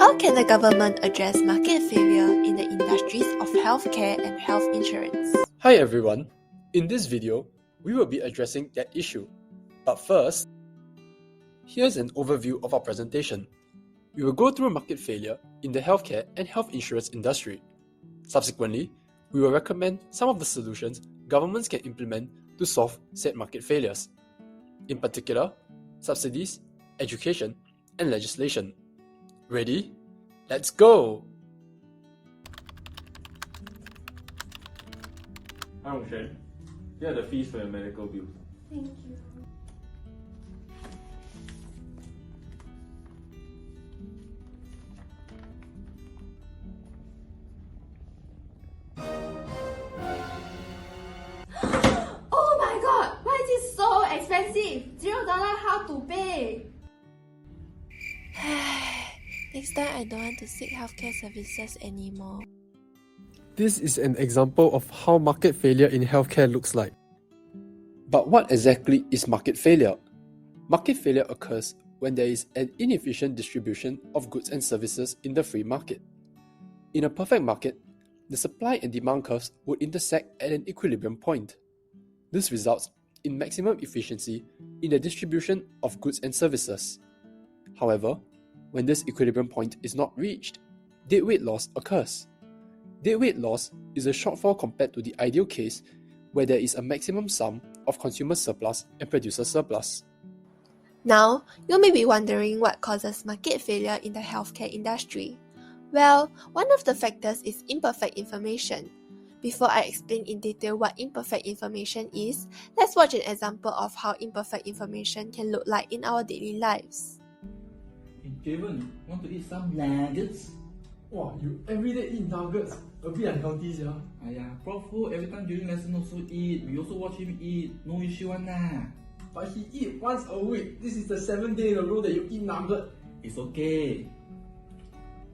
How can the government address market failure in the industries of healthcare and health insurance? Hi everyone, in this video, we will be addressing that issue. But first, here's an overview of our presentation. We will go through market failure in the healthcare and health insurance industry. Subsequently, we will recommend some of the solutions governments can implement to solve said market failures. In particular, subsidies, education, and legislation. Ready? Let's go! Hi Hongshen, here are the fees for your medical bills. Thank you. Oh my god! Why is it so expensive? $0 how to pay? Next time I don't want to seek healthcare services anymore. This is an example of how market failure in healthcare looks like. But what exactly is market failure? Market failure occurs when there is an inefficient distribution of goods and services in the free market. In a perfect market, the supply and demand curves would intersect at an equilibrium point. This results in maximum efficiency in the distribution of goods and services. However, when this equilibrium point is not reached, deadweight loss occurs. Deadweight loss is a shortfall compared to the ideal case where there is a maximum sum of consumer surplus and producer surplus. Now, you may be wondering what causes market failure in the healthcare industry. Well, one of the factors is imperfect information. Before I explain in detail what imperfect information is, let's watch an example of how imperfect information can look like in our daily lives. Hey, Javen, want to eat some nuggets? Wow, you everyday eat nuggets, a bit unhealthy, yeah? Prof, every time during lesson also eat. We also watch him eat. No issue one nah. But he eat once a week. This is the 7th day in a row that you eat nugget. It's okay.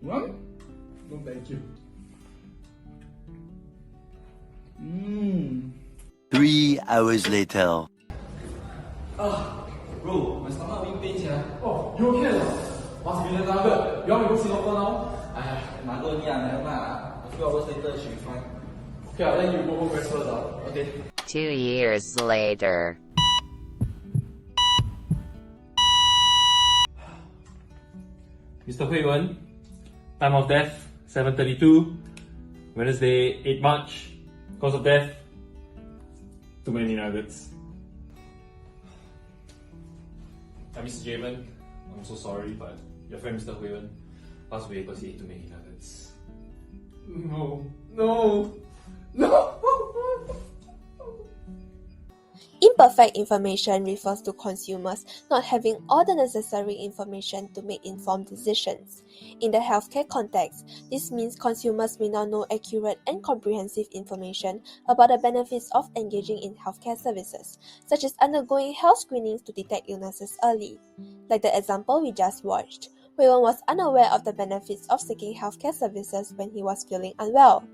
What? No, thank you. 3 hours later. Bro, my stomach big pain here. Oh, you okay? Must be the nugget. You want me to go Singapore now? Nugget only never mind. A few hours later, she'll be fine. Okay, then you go home rest first. Okay. 2 years later. Mr. Hui Wen, time of death 7:32, Wednesday 8 March, cause of death, too many nuggets. Mr. Javen, I'm so sorry, but your friend Mr. Hui Wen passed away because he ate too many nuggets. No. Imperfect information refers to consumers not having all the necessary information to make informed decisions. In the healthcare context, this means consumers may not know accurate and comprehensive information about the benefits of engaging in healthcare services, such as undergoing health screenings to detect illnesses early. Like the example we just watched, Hui-Wen was unaware of the benefits of seeking healthcare services when he was feeling unwell.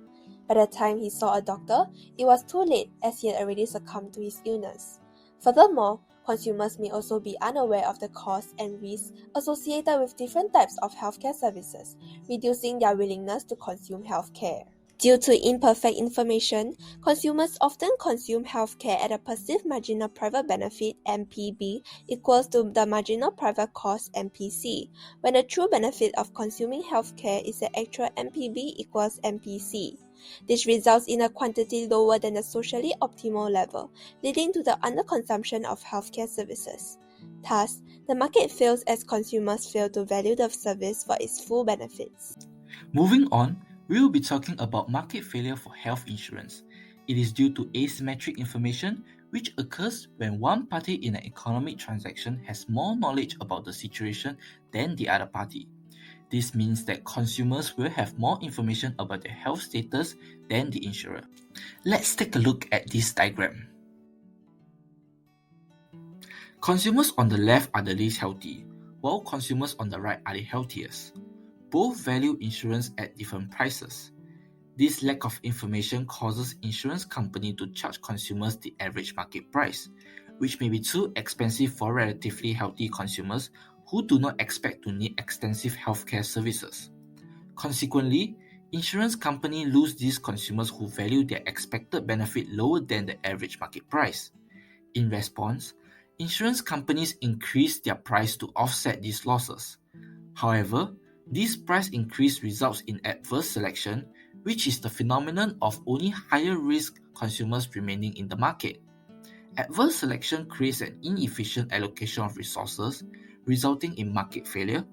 By the time he saw a doctor, it was too late as he had already succumbed to his illness. Furthermore, consumers may also be unaware of the costs and risks associated with different types of healthcare services, reducing their willingness to consume healthcare. Due to imperfect information, consumers often consume healthcare at a perceived marginal private benefit (MPB) equals to the marginal private cost (MPC), when the true benefit of consuming healthcare is the actual MPB equals MPC. This results in a quantity lower than the socially optimal level, leading to the underconsumption of healthcare services. Thus, the market fails as consumers fail to value the service for its full benefits. Moving on, we will be talking about market failure for health insurance. It is due to asymmetric information which occurs when one party in an economic transaction has more knowledge about the situation than the other party. This means that consumers will have more information about their health status than the insurer. Let's take a look at this diagram. Consumers on the left are the least healthy, while consumers on the right are the healthiest. Both value insurance at different prices. This lack of information causes insurance companies to charge consumers the average market price, which may be too expensive for relatively healthy consumers who do not expect to need extensive healthcare services. Consequently, insurance companies lose these consumers who value their expected benefit lower than the average market price. In response, insurance companies increase their price to offset these losses. However, this price increase results in adverse selection, which is the phenomenon of only higher risk consumers remaining in the market. Adverse selection creates an inefficient allocation of resources, resulting in market failure,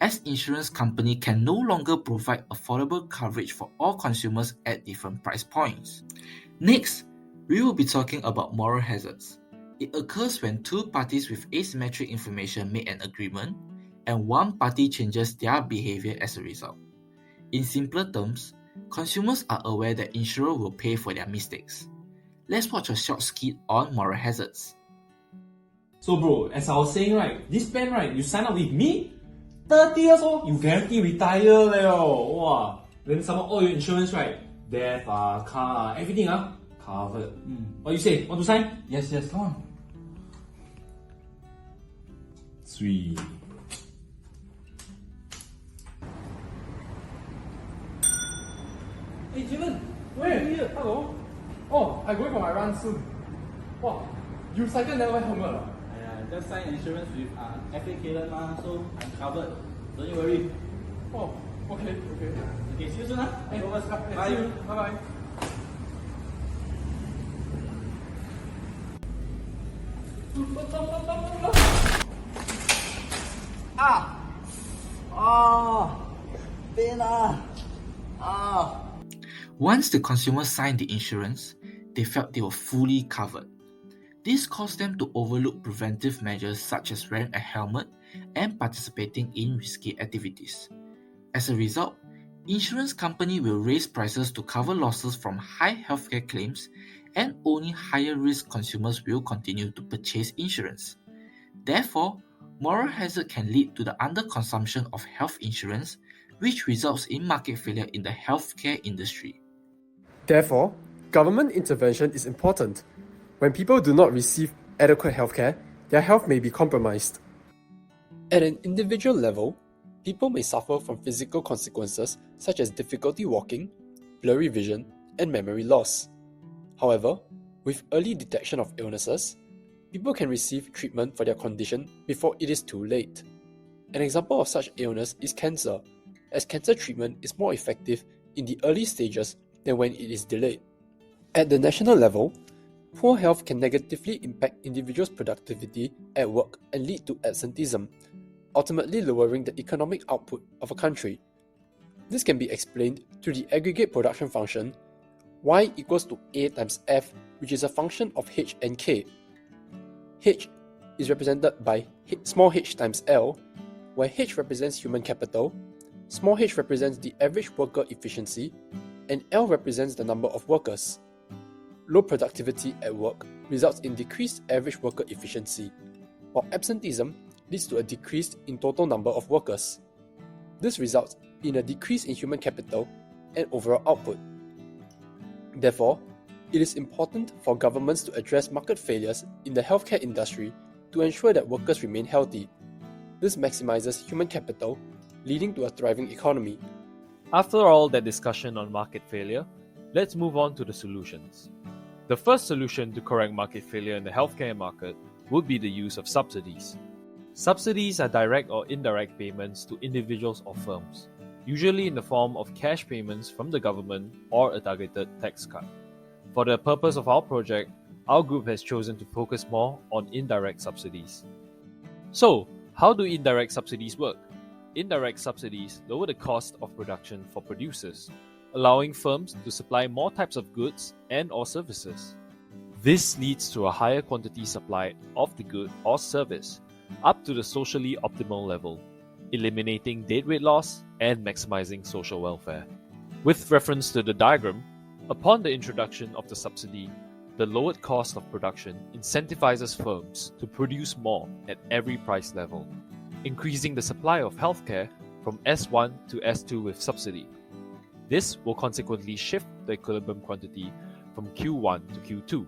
as insurance companies can no longer provide affordable coverage for all consumers at different price points. Next, we will be talking about moral hazards. It occurs when two parties with asymmetric information make an agreement, and one party changes their behavior as a result. In simpler terms, consumers are aware that insurer will pay for their mistakes. Let's watch a short skit on moral hazards. So bro, as I was saying, right, this plan, right, you sign up with me, 30 years old, you guarantee retire wow. Then some all your insurance, right, death, car, everything covered. What you say? Want to sign? Yes, come on. Sweet. Hey Jalen, where are you? Hello? Oh, I'm going for my run soon. Wow, you cycle never wear helmet lah? Just sign insurance with FA Kalen so I'm covered. Don't you worry. Oh, okay. Okay, see you soon. Hey, Bye. see you. Bye-bye. Pain Once the consumers signed the insurance, they felt they were fully covered. This caused them to overlook preventive measures such as wearing a helmet and participating in risky activities. As a result, insurance companies will raise prices to cover losses from high healthcare claims, and only higher risk consumers will continue to purchase insurance. Therefore, moral hazard can lead to the underconsumption of health insurance, which results in market failure in the healthcare industry. Therefore, government intervention is important. When people do not receive adequate healthcare, their health may be compromised. At an individual level, people may suffer from physical consequences such as difficulty walking, blurry vision, and memory loss. However, with early detection of illnesses, people can receive treatment for their condition before it is too late. An example of such illness is cancer, as cancer treatment is more effective in the early stages than when it is delayed. At the national level, poor health can negatively impact individuals' productivity at work and lead to absenteeism, ultimately lowering the economic output of a country. This can be explained through the aggregate production function Y equals to A times F, which is a function of H and K. H is represented by small h times L, where H represents human capital, small h represents the average worker efficiency, and L represents the number of workers. Low productivity at work results in decreased average worker efficiency, while absenteeism leads to a decrease in total number of workers. This results in a decrease in human capital and overall output. Therefore, it is important for governments to address market failures in the healthcare industry to ensure that workers remain healthy. This maximizes human capital, leading to a thriving economy. After all that discussion on market failure, let's move on to the solutions. The first solution to correct market failure in the healthcare market would be the use of subsidies. Subsidies are direct or indirect payments to individuals or firms, usually in the form of cash payments from the government or a targeted tax cut. For the purpose of our project, our group has chosen to focus more on indirect subsidies. So, how do indirect subsidies work? Indirect subsidies lower the cost of production for producers, allowing firms to supply more types of goods and/or services. This leads to a higher quantity supply of the good or service, up to the socially optimal level, eliminating deadweight loss and maximizing social welfare. With reference to the diagram, upon the introduction of the subsidy, the lowered cost of production incentivizes firms to produce more at every price level, increasing the supply of healthcare from S1 to S2 with subsidy. This will consequently shift the equilibrium quantity from Q1 to Q2.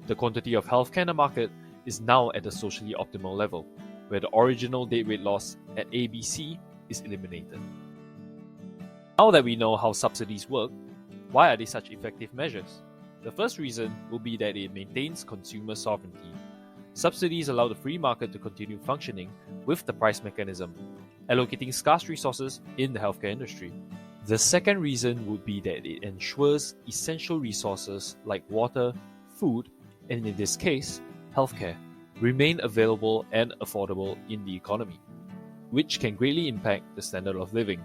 The quantity of healthcare in the market is now at a socially optimal level. where the original dead weight loss at ABC is eliminated. Now that we know how subsidies work, why are they such effective measures? The first reason will be that it maintains consumer sovereignty. Subsidies allow the free market to continue functioning with the price mechanism, allocating scarce resources in the healthcare industry. The second reason would be that it ensures essential resources like water, food, and in this case, healthcare, remain available and affordable in the economy, which can greatly impact the standard of living.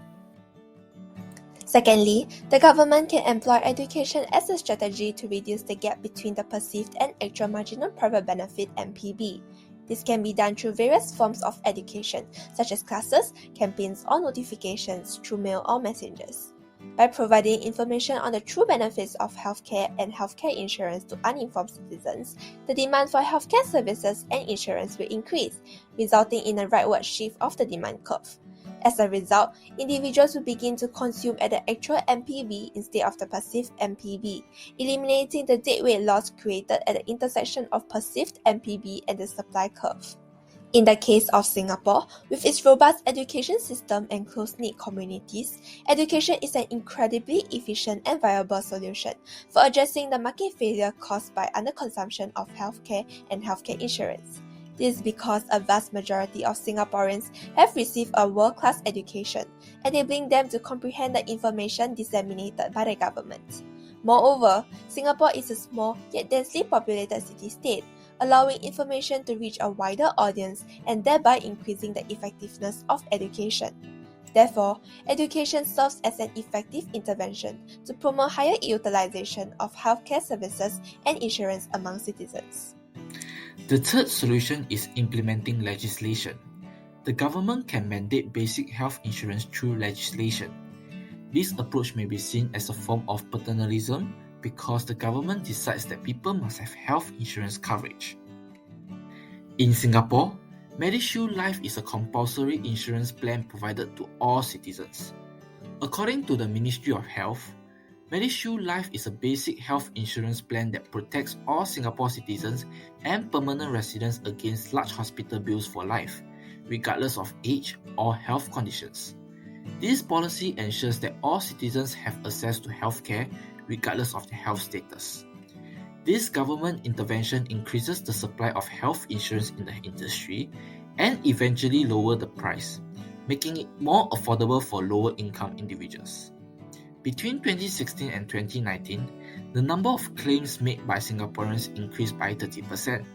Secondly, the government can employ education as a strategy to reduce the gap between the perceived and actual marginal private benefit (MPB). This can be done through various forms of education, such as classes, campaigns, or notifications through mail or messengers. By providing information on the true benefits of healthcare and healthcare insurance to uninformed citizens, the demand for healthcare services and insurance will increase, resulting in a rightward shift of the demand curve. As a result, individuals will begin to consume at the actual MPB instead of the perceived MPB, eliminating the deadweight loss created at the intersection of perceived MPB and the supply curve. In the case of Singapore, with its robust education system and close-knit communities, education is an incredibly efficient and viable solution for addressing the market failure caused by underconsumption of healthcare and healthcare insurance. This is because a vast majority of Singaporeans have received a world-class education, enabling them to comprehend the information disseminated by the government. Moreover, Singapore is a small yet densely populated city-state, allowing information to reach a wider audience and thereby increasing the effectiveness of education. Therefore, education serves as an effective intervention to promote higher utilization of healthcare services and insurance among citizens. The third solution is implementing legislation. The government can mandate basic health insurance through legislation. This approach may be seen as a form of paternalism because the government decides that people must have health insurance coverage. In Singapore, MediShield Life is a compulsory insurance plan provided to all citizens. According to the Ministry of Health, MediShield Life is a basic health insurance plan that protects all Singapore citizens and permanent residents against large hospital bills for life, regardless of age or health conditions. This policy ensures that all citizens have access to healthcare regardless of their health status. This government intervention increases the supply of health insurance in the industry and eventually lower the price, making it more affordable for lower income individuals. Between 2016 and 2019, the number of claims made by Singaporeans increased by 30%.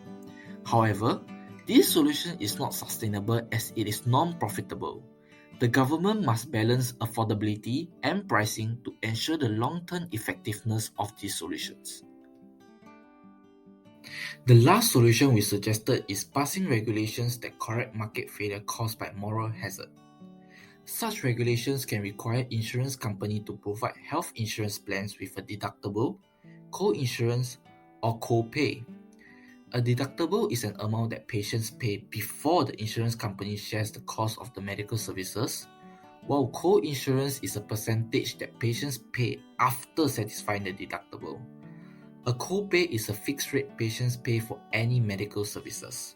However, this solution is not sustainable as it is non-profitable. The government must balance affordability and pricing to ensure the long-term effectiveness of these solutions. The last solution we suggested is passing regulations that correct market failure caused by moral hazard. Such regulations can require insurance companies to provide health insurance plans with a deductible, co-insurance, or co-pay. A deductible is an amount that patients pay before the insurance company shares the cost of the medical services, while co-insurance is a percentage that patients pay after satisfying the deductible. A co-pay is a fixed rate patients pay for any medical services.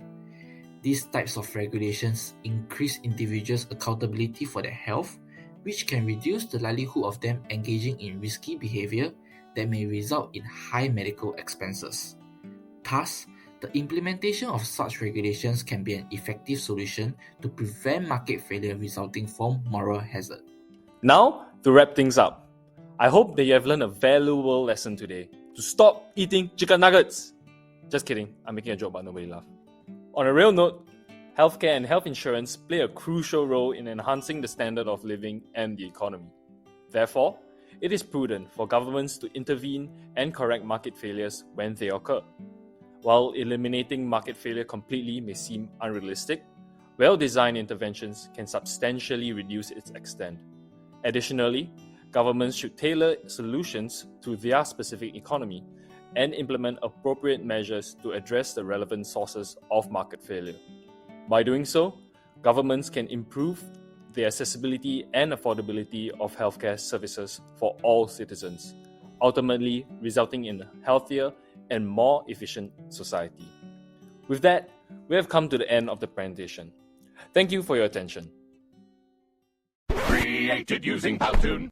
These types of regulations increase individuals' accountability for their health, which can reduce the likelihood of them engaging in risky behavior that may result in high medical expenses. Thus, the implementation of such regulations can be an effective solution to prevent market failure resulting from moral hazard. Now, to wrap things up, I hope that you have learned a valuable lesson today to stop eating chicken nuggets. Just kidding, I'm making a joke but nobody laughed. On a real note, healthcare and health insurance play a crucial role in enhancing the standard of living and the economy. Therefore, it is prudent for governments to intervene and correct market failures when they occur. While eliminating market failure completely may seem unrealistic, well-designed interventions can substantially reduce its extent. Additionally, governments should tailor solutions to their specific economy and implement appropriate measures to address the relevant sources of market failure. By doing so, governments can improve the accessibility and affordability of healthcare services for all citizens, ultimately resulting in a healthier and more efficient society. With that, we have come to the end of the presentation. Thank you for your attention. Created using Powtoon.